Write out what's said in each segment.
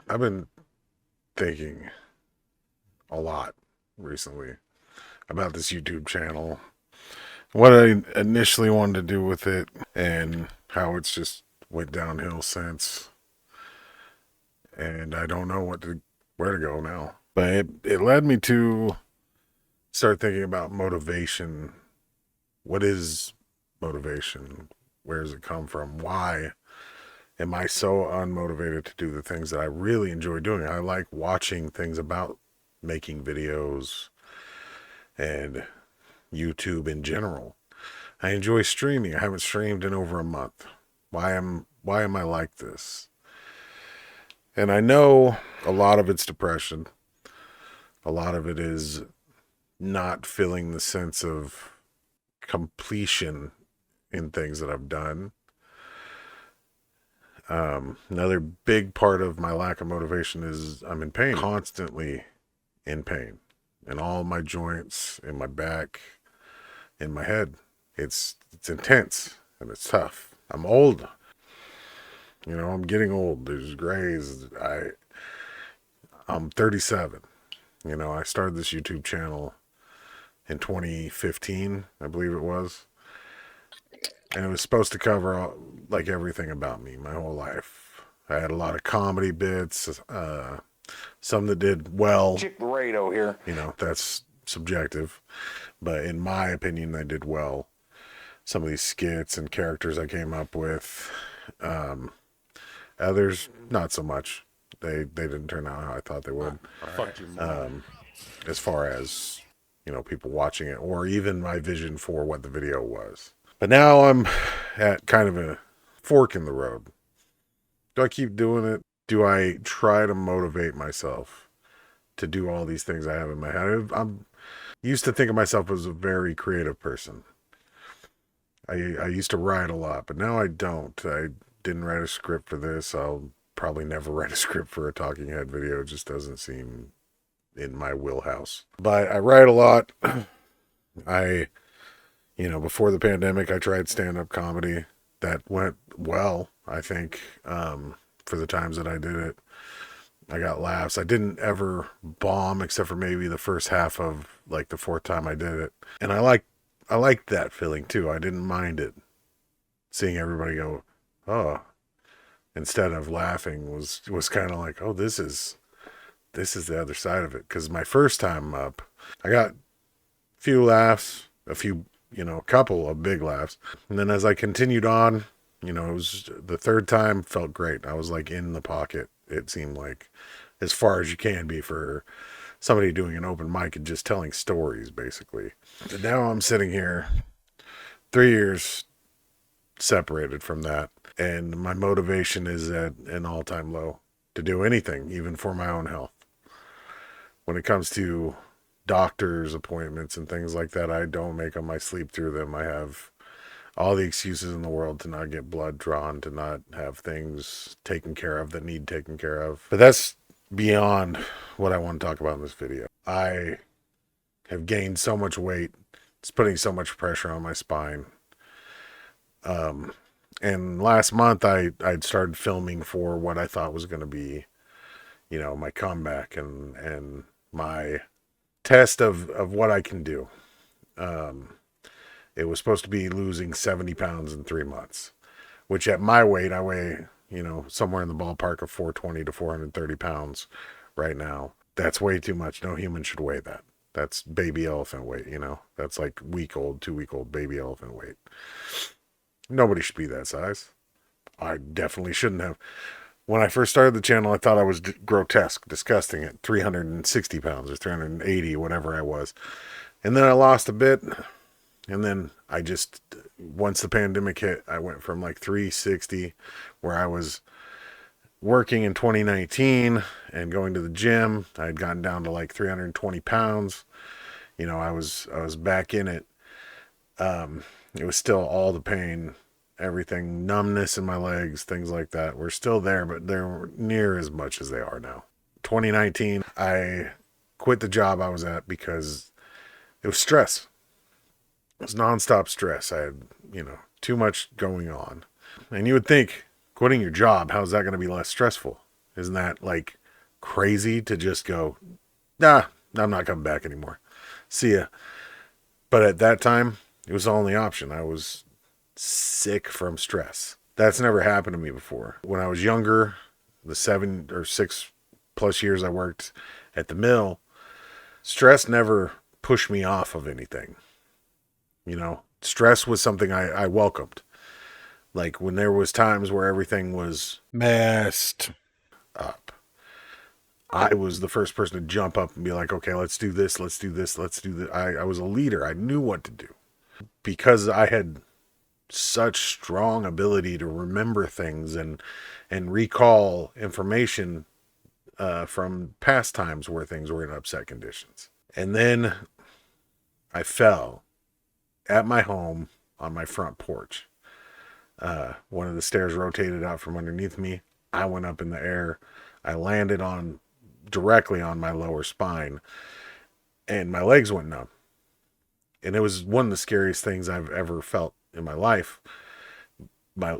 I've been thinking a lot recently about this YouTube channel, what I initially wanted to do with it, and how it's just went downhill since. And I don't know where to go now. But it led me to start thinking about motivation. What is motivation? Where does it come from? Why am I so unmotivated to do the things that I really enjoy doing? I like watching things about making videos and YouTube in general. I enjoy streaming. I haven't streamed in over a month. Why am I like this? And I know a lot of it's depression. A lot of it is not feeling the sense of completion in things that I've done. Another big part of my lack of motivation is I'm in pain, constantly in pain, in all my joints, in my back, in my head. It's intense and it's tough. I'm old. I'm getting old. There's grays. I'm 37. I started this YouTube channel in 2015, I believe it was. And it was supposed to cover like everything about me, my whole life. I had a lot of comedy bits, some that did well. Chick burrito here. That's subjective. But in my opinion, they did well. Some of these skits and characters I came up with. Others, not so much. They didn't turn out how I thought they would. Fuck your mom. As far as, people watching it, or even my vision for what the video was. But now I'm at kind of a fork in the road. Do I keep doing it? Do I try to motivate myself to do all these things I have in my head? I'm used to think of myself as a very creative person. I used to write a lot, but now I don't. I didn't write a script for this. I'll probably never write a script for a talking head video. It just doesn't seem in my wheelhouse. But I write a lot. Before the pandemic, I tried stand-up comedy. That went well, I think, for the times that I did it. I got laughs. I didn't ever bomb except for maybe the first half of like the fourth time I did it. And I liked that feeling too. I didn't mind it. Seeing everybody go, "Oh," instead of laughing was kind of like, "Oh, this is the other side of it." Because my first time up, I got a few laughs, a couple of big laughs. And then as I continued on, it was the third time felt great. I was like in the pocket. It seemed like as far as you can be for somebody doing an open mic and just telling stories, basically. And now I'm sitting here 3 years separated from that. And my motivation is at an all-time low to do anything, even for my own health. When it comes to doctor's appointments and things like that, I don't make them. I sleep through them. I have all the excuses in the world to not get blood drawn, to not have things taken care of that need taken care of. But that's beyond what I want to talk about in this video. I have gained so much weight. It's putting so much pressure on my spine. And last month I'd started filming for what I thought was going to be, my comeback and my test of what I can do. It was supposed to be losing 70 pounds in 3 months, which at my weight, I weigh, somewhere in the ballpark of 420 to 430 pounds right now. That's way too much. No human should weigh that. That's baby elephant weight, That's like 2-week old baby elephant weight. Nobody should be that size. I definitely shouldn't have. When I first started the channel, I thought I was grotesque, disgusting at 360 pounds or 380, whatever I was. And then I lost a bit. And then once the pandemic hit, I went from like 360, where I was working in 2019 and going to the gym. I had gotten down to like 320 pounds. I was back in it. It was still all the pain, everything, numbness in my legs, things like that were still there, but they're near as much as they are now. 2019, I quit the job I was at because it was stress. It was nonstop stress. I had, too much going on. And you would think quitting your job, how's that going to be less stressful? Isn't that like crazy to just go, nah, I'm not coming back anymore. See ya. But at that time, it was the only option. I was sick from stress. That's never happened to me before. When I was younger, the 7 or 6 plus years I worked at the mill, stress never pushed me off of anything. Stress was something I welcomed. Like when there was times where everything was messed up, I was the first person to jump up and be like, okay, let's do this, let's do this, let's do this. I was a leader. I knew what to do because I had such strong ability to remember things and recall information from past times where things were in upset conditions. And then I fell at my home on my front porch. One of the stairs rotated out from underneath me. I went up in the air. I landed on directly on my lower spine, and my legs went numb. And it was one of the scariest things I've ever felt in my life. My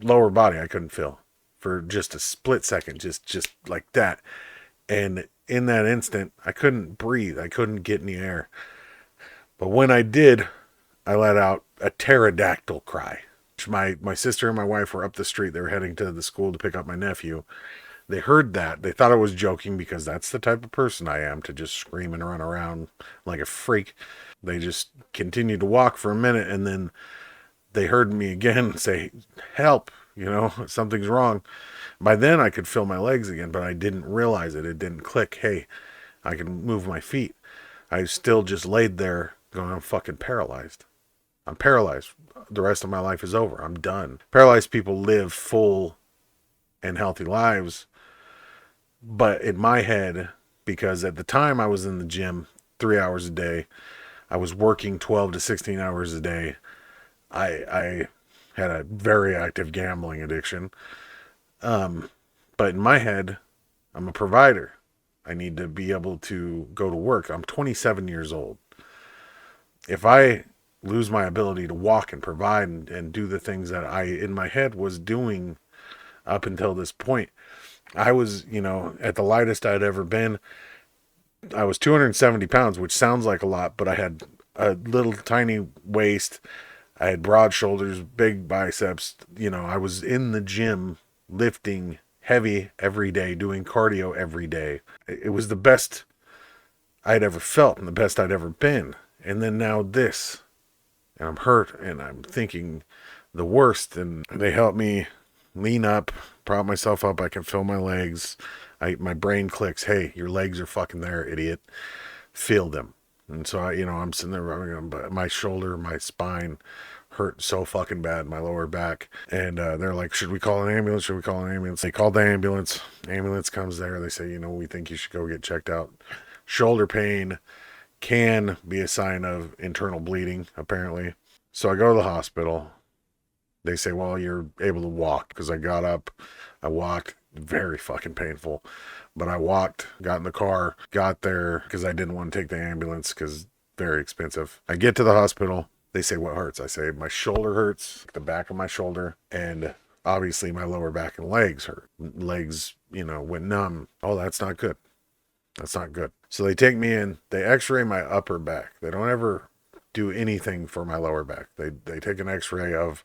lower body I couldn't feel for just a split second, just like that. And in that instant, I couldn't breathe. I couldn't get any air. But when I did, I let out a pterodactyl cry. My sister and my wife were up the street. They were heading to the school to pick up my nephew. They heard that. They thought I was joking because that's the type of person I am, to just scream and run around like a freak. They just continued to walk for a minute, and then they heard me again say, help, something's wrong. By then I could feel my legs again, but I didn't realize it. It didn't click. Hey, I can move my feet. I still just laid there going, I'm fucking paralyzed. I'm paralyzed. The rest of my life is over. I'm done. Paralyzed people live full and healthy lives. But in my head, because at the time I was in the gym 3 hours a day, I was working 12 to 16 hours a day. I had a very active gambling addiction. But in my head, I'm a provider. I need to be able to go to work. I'm 27 years old. If I lose my ability to walk and provide and do the things that I, in my head, was doing up until this point, I was, at the lightest I'd ever been. I was 270 pounds, which sounds like a lot, but I had a little tiny waist. I had broad shoulders, big biceps. I was in the gym lifting heavy every day, doing cardio every day. It was the best I'd ever felt and the best I'd ever been. And then now this, and I'm hurt and I'm thinking the worst. And they helped me lean up, prop myself up. I can feel my legs. My brain clicks, hey, your legs are fucking there, idiot. Feel them. And so I'm sitting there rubbing them, my shoulder, my spine hurt so fucking bad, my lower back. And they're like, should we call an ambulance? Should we call an ambulance? They called the ambulance. Ambulance comes there. They say, we think you should go get checked out. Shoulder pain can be a sign of internal bleeding, apparently. So I go to the hospital. They say, well, you're able to walk, because I got up. I walked. Very fucking painful. But I walked, got in the car, got there because I didn't want to take the ambulance because very expensive. I get to the hospital. They say, what hurts? I say, my shoulder hurts, the back of my shoulder, and obviously my lower back and legs hurt. Legs, went numb. Oh, that's not good. That's not good. So they take me in. They x-ray my upper back. They don't ever do anything for my lower back. They take an x-ray of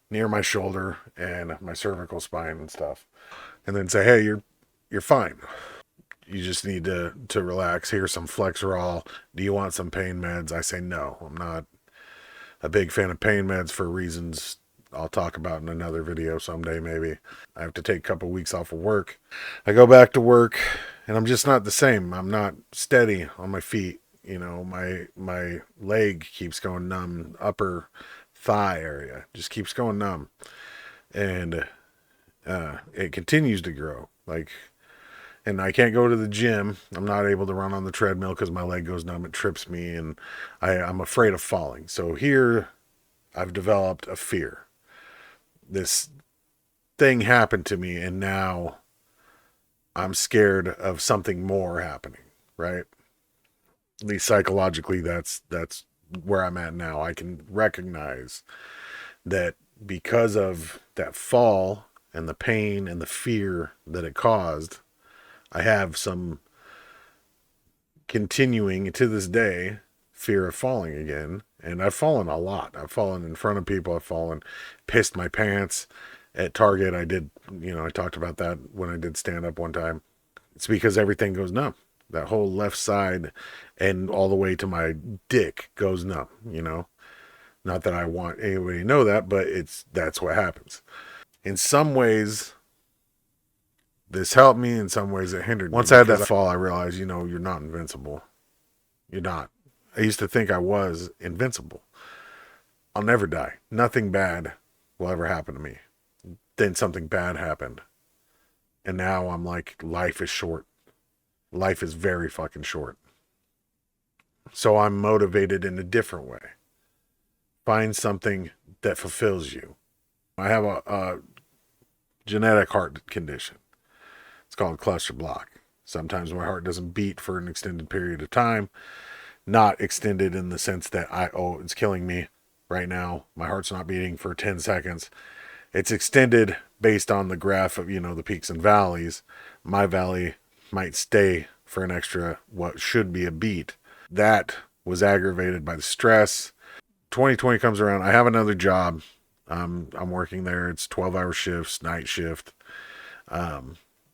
near my shoulder and my cervical spine and stuff. And then say, hey, you're fine. You just need to relax. Here's some Flexerol. Do you want some pain meds? I say no. I'm not a big fan of pain meds for reasons I'll talk about in another video someday maybe. I have to take a couple weeks off of work. I go back to work and I'm just not the same. I'm not steady on my feet. My leg keeps going numb. Upper thigh area just keeps going numb. And it continues to grow. And I can't go to the gym. I'm not able to run on the treadmill because my leg goes numb. It trips me, and I'm afraid of falling. So here, I've developed a fear. This thing happened to me, and now I'm scared of something more happening. Right? At least psychologically, that's where I'm at now. I can recognize that because of that fall and the pain and the fear that it caused, I have some continuing to this day fear of falling again. And I've fallen a lot. I've fallen in front of people. I've fallen, pissed my pants at Target. I did, I talked about that when I did stand up one time. It's because everything goes numb. That whole left side and all the way to my dick goes numb, Not that I want anybody to know that, but that's what happens. In some ways, this helped me. In some ways, it hindered me. Once I had that fall, I realized, you're not invincible. You're not. I used to think I was invincible. I'll never die. Nothing bad will ever happen to me. Then something bad happened. And now I'm like, life is short. Life is very fucking short. So I'm motivated in a different way. Find something that fulfills you. I have a genetic heart condition. It's called cluster block. Sometimes my heart doesn't beat for an extended period of time. Not extended in the sense that it's killing me right now. My heart's not beating for 10 seconds. It's extended based on the graph of, the peaks and valleys. My valley might stay for an extra, what should be a beat. That was aggravated by the stress. 2020 comes around. I have another job. I'm working there. It's 12-hour shifts, night shift,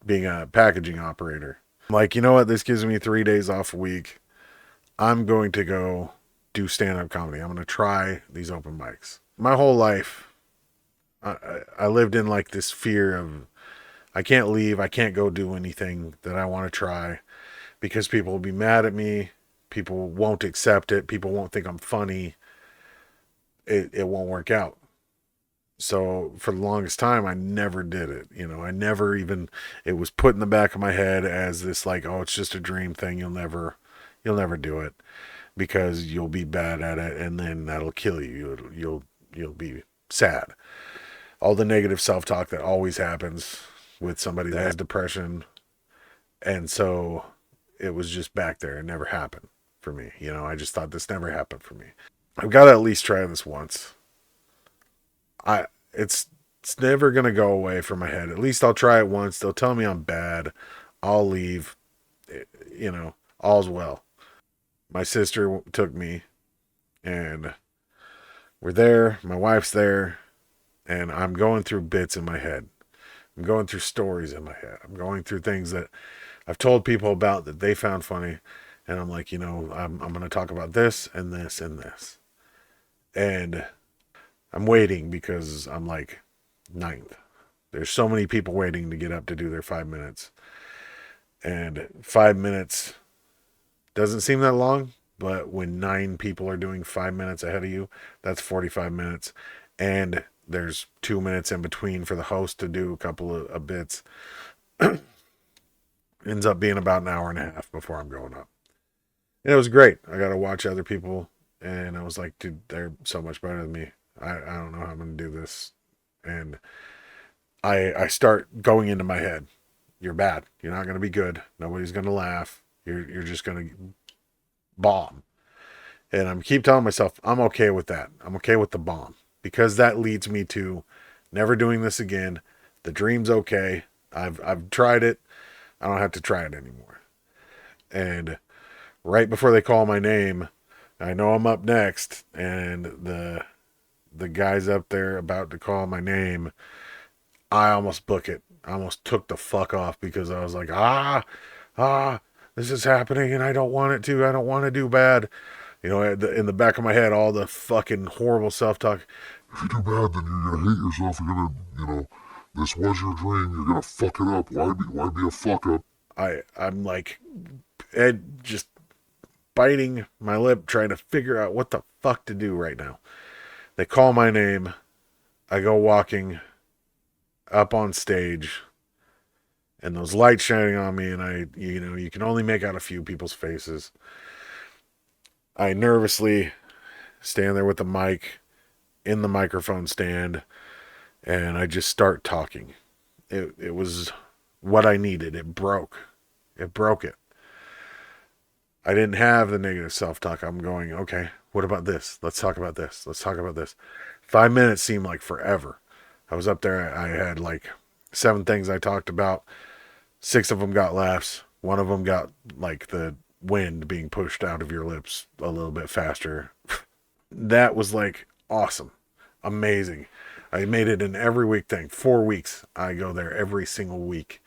being a packaging operator. I'm like, you know what? This gives me 3 days off a week. I'm going to go do stand-up comedy. I'm going to try these open mics. My whole life, I lived in like this fear of, I can't leave. I can't go do anything that I want to try because people will be mad at me. People won't accept it. People won't think I'm funny. It won't work out. So for the longest time, I never did it. I never even, it was put in the back of my head as this like, oh, it's just a dream thing. You'll never do it because you'll be bad at it. And then that'll kill you. You'll be sad. All the negative self-talk that always happens with somebody that has depression. And so it was just back there. It never happened for me. I just thought this never happened for me. I've got to at least try this once. It's never going to go away from my head. At least I'll try it once. They'll tell me I'm bad. I'll leave. All's well. My sister took me and we're there. My wife's there and I'm going through bits in my head. I'm going through stories in my head. I'm going through things that I've told people about that they found funny. And I'm like, I'm going to talk about this and this and this. And I'm waiting because I'm like ninth. There's so many people waiting to get up to do their 5 minutes. And 5 minutes doesn't seem that long, but when 9 people are doing 5 minutes ahead of you, that's 45 minutes. And there's 2 minutes in between for the host to do a couple of bits. Ends up being about an hour and a half before I'm going up. And it was great. I got to watch other people. And I was like, dude, they're so much better than me. I don't know how I'm going to do this. And I start going into my head. You're bad. You're not going to be good. Nobody's going to laugh. You're just going to bomb. And I keep telling myself, I'm okay with that. I'm okay with the bomb. Because that leads me to never doing this again. The dream's okay. I've tried it. I don't have to try it anymore. And right before they call my name, I know I'm up next, and the guy's up there about to call my name. I almost book it. I almost took the fuck off because I was like, this is happening and I don't want it to. I don't want to do bad. In the back of my head, all the fucking horrible self-talk. If you do bad, then you're gonna hate yourself. You're gonna, this was your dream. You're gonna fuck it up. Why be a fuck up? I'm like, Ed, just biting my lip, trying to figure out what the fuck to do right now. They call my name. I go walking up on stage, and those lights shining on me, and you can only make out a few people's faces. I nervously stand there with the mic in the microphone stand, and I just start talking. It was what I needed. It broke it. I didn't have the negative self-talk. I'm going, okay, what about this? Let's talk about this. 5 minutes seemed like forever. I was up there. I had like 7 things I talked about, 6 of them got laughs. One of them got like the wind being pushed out of your lips a little bit faster. That was like awesome, amazing. I made it an every week thing. 4 weeks I go there every single week,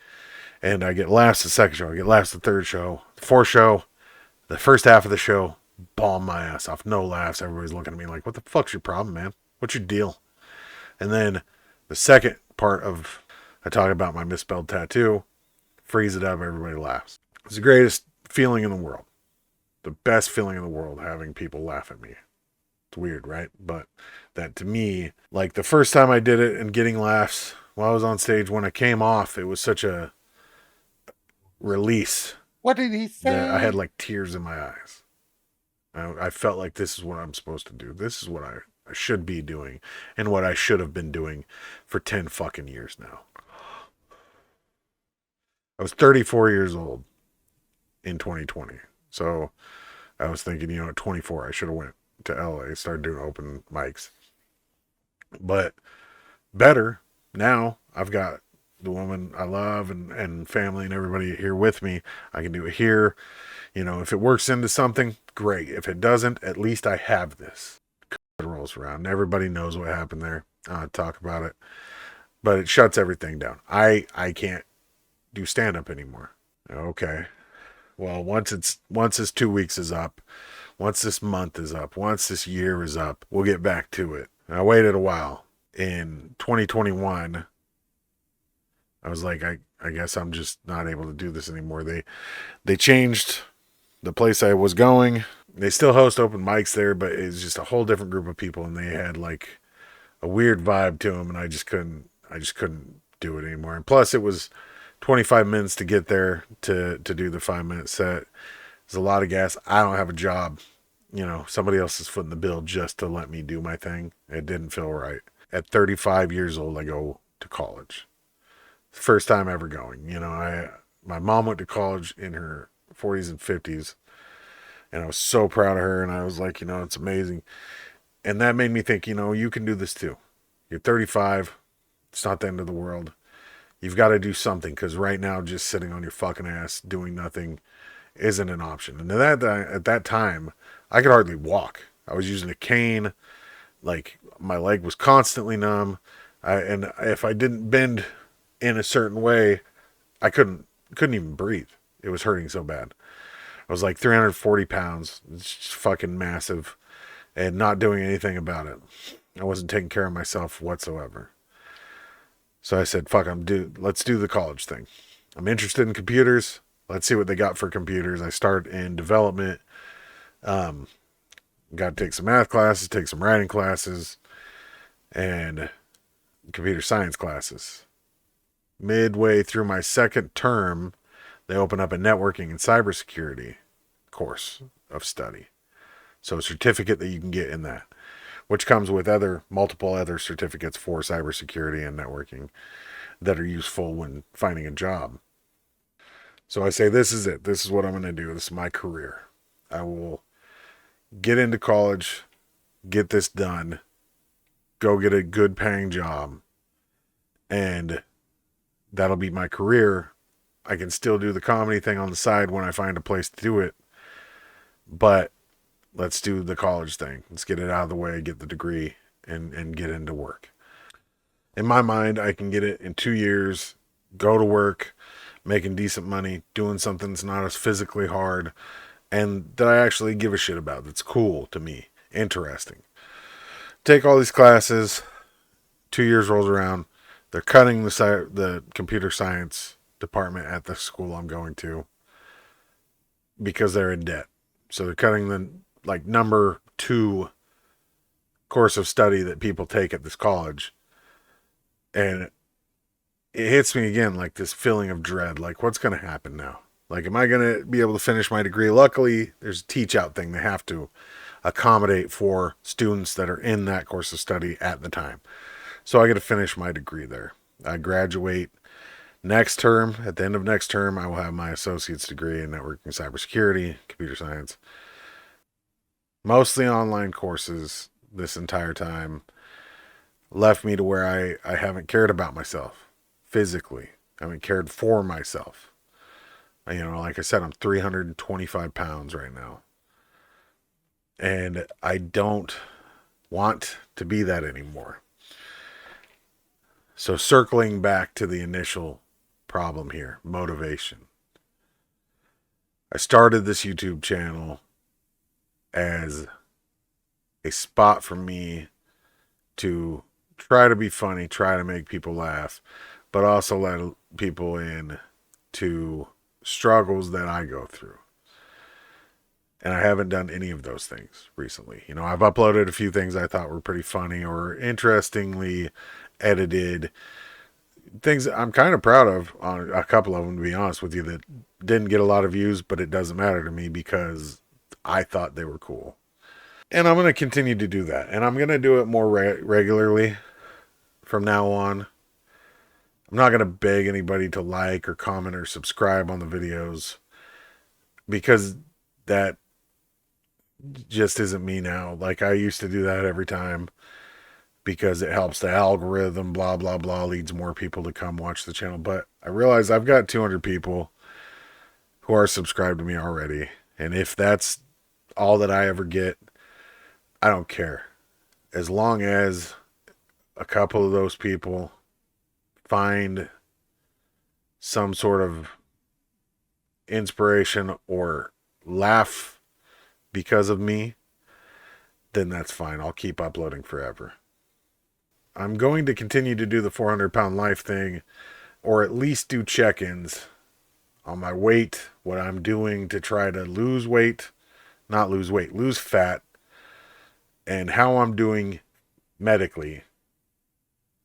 and I get laughs the second show. I get laughs the third show, the fourth show, the first half of the show. Bomb my ass off. No laughs. Everybody's looking at me like, "What the fuck's your problem, man? What's your deal?" And then the second part of I talk about my misspelled tattoo, freeze it up. Everybody laughs. It's the greatest feeling in the world. The best feeling in the world, having people laugh at me. It's weird, right? But that to me, like the first time I did it and getting laughs while I was on stage, when I came off, it was such a release What did he say? that I had like tears in my eyes. I felt like this is what I'm supposed to do. This is what I should be doing and what I should have been doing for 10 fucking years now. I was 34 years old in 2020. So I was thinking, at 24, I should have went to LA, started doing open mics. But better, now I've got the woman I love and family and everybody here with me. I can do it here. If it works into something, great. If it doesn't, at least I have this. It rolls around. Everybody knows what happened there. Talk about it. But it shuts everything down. I can't do stand-up anymore. Okay. Well, once this 2 weeks is up, once this month is up, once this year is up, we'll get back to it. I waited a while. In 2021, I was like, I guess I'm just not able to do this anymore. They changed the place I was going. They still host open mics there, but it's just a whole different group of people, and they had like a weird vibe to them, and I just couldn't do it anymore. And plus, it was 25 minutes to get there to do the 5-minute set. There's a lot of gas. I don't have a job. Somebody else is footing the bill just to let me do my thing. It didn't feel right. At 35 years old, I go to college. First time ever going. My mom went to college in her 40s and 50s, and I was so proud of her, and I was like, it's amazing. And that made me think, you can do this too. You're 35. It's not the end of the world. You've got to do something, because right now just sitting on your fucking ass doing nothing isn't an option. And at that time, I could hardly walk. I was using a cane. Like, my leg was constantly numb. And if I didn't bend in a certain way, I couldn't even breathe. It was hurting so bad. I was like 340 pounds. It's just fucking massive. And not doing anything about it. I wasn't taking care of myself whatsoever. So I said, fuck, let's do the college thing. I'm interested in computers. Let's see what they got for computers. I start in development. Got to take some math classes, take some writing classes, and computer science classes. Midway through my second term, they open up a networking and cybersecurity course of study. So a certificate that you can get in that, which comes with multiple other certificates for cybersecurity and networking that are useful when finding a job. So I say, this is it. This is what I'm going to do. This is my career. I will get into college, get this done, go get a good paying job, and that'll be my career. I can still do the comedy thing on the side when I find a place to do it, but let's do the college thing. Let's get it out of the way, get the degree, and get into work. In my mind, I can get it in 2 years, go to work, making decent money, doing something that's not as physically hard, and that I actually give a shit about. That's cool to me, interesting. Take all these classes, 2 years rolls around, they're cutting the computer science department at the school I'm going to because they're in debt. So they're cutting the number 2 course of study that people take at this college. And it hits me again, like this feeling of dread. Like, what's going to happen now? Like, am I going to be able to finish my degree? Luckily, there's a teach out thing. They have to accommodate for students that are in that course of study at the time. So I get to finish my degree there. I graduate next term. At the end of next term, I will have my associate's degree in networking, cybersecurity, computer science. Mostly online courses this entire time left me to where I haven't cared about myself physically. I mean, cared for myself. You know, like I said, I'm 325 pounds right now. And I don't want to be that anymore. So, circling back to the initial problem here, motivation. I started this YouTube channel as a spot for me to try to be funny, try to make people laugh, but also let people in to struggles that I go through. And I haven't done any of those things recently. You know, I've uploaded a few things I thought were pretty funny or interestingly edited. Things I'm kind of proud of, on a couple of them, to be honest with you, that didn't get a lot of views, but it doesn't matter to me because I thought they were cool. And I'm going to continue to do that. And I'm going to do it more regularly from now on. I'm not going to beg anybody to like or comment or subscribe on the videos because that just isn't me now. Like, I used to do that every time because it helps the algorithm, blah, blah, blah, leads more people to come watch the channel. But I realize I've got 200 people who are subscribed to me already. And if that's all that I ever get, I don't care. As long as a couple of those people find some sort of inspiration or laugh because of me, then that's fine. I'll keep uploading forever. I'm going to continue to do the 400-pound life thing, or at least do check-ins on my weight, what I'm doing to try to lose weight, not lose weight, lose fat, and how I'm doing medically.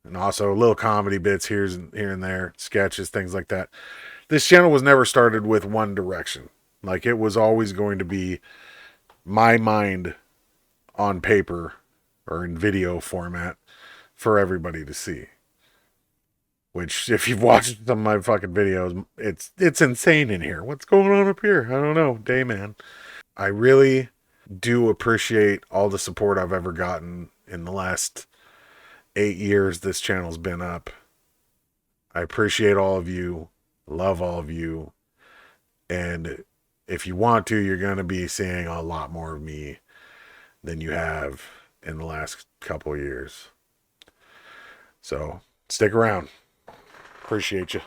And also little comedy bits here and there, sketches, things like that. This channel was never started with one direction. Like, it was always going to be my mind on paper or in video format for everybody to see. Which, if you've watched some of my fucking videos, it's insane in here. What's going on up here? I don't know. Dayman. I really do appreciate all the support I've ever gotten in the last 8 years this channel's been up. I appreciate all of you. Love all of you. And if you want to, you're going to be seeing a lot more of me than you have in the last couple of years. So, stick around. Appreciate you.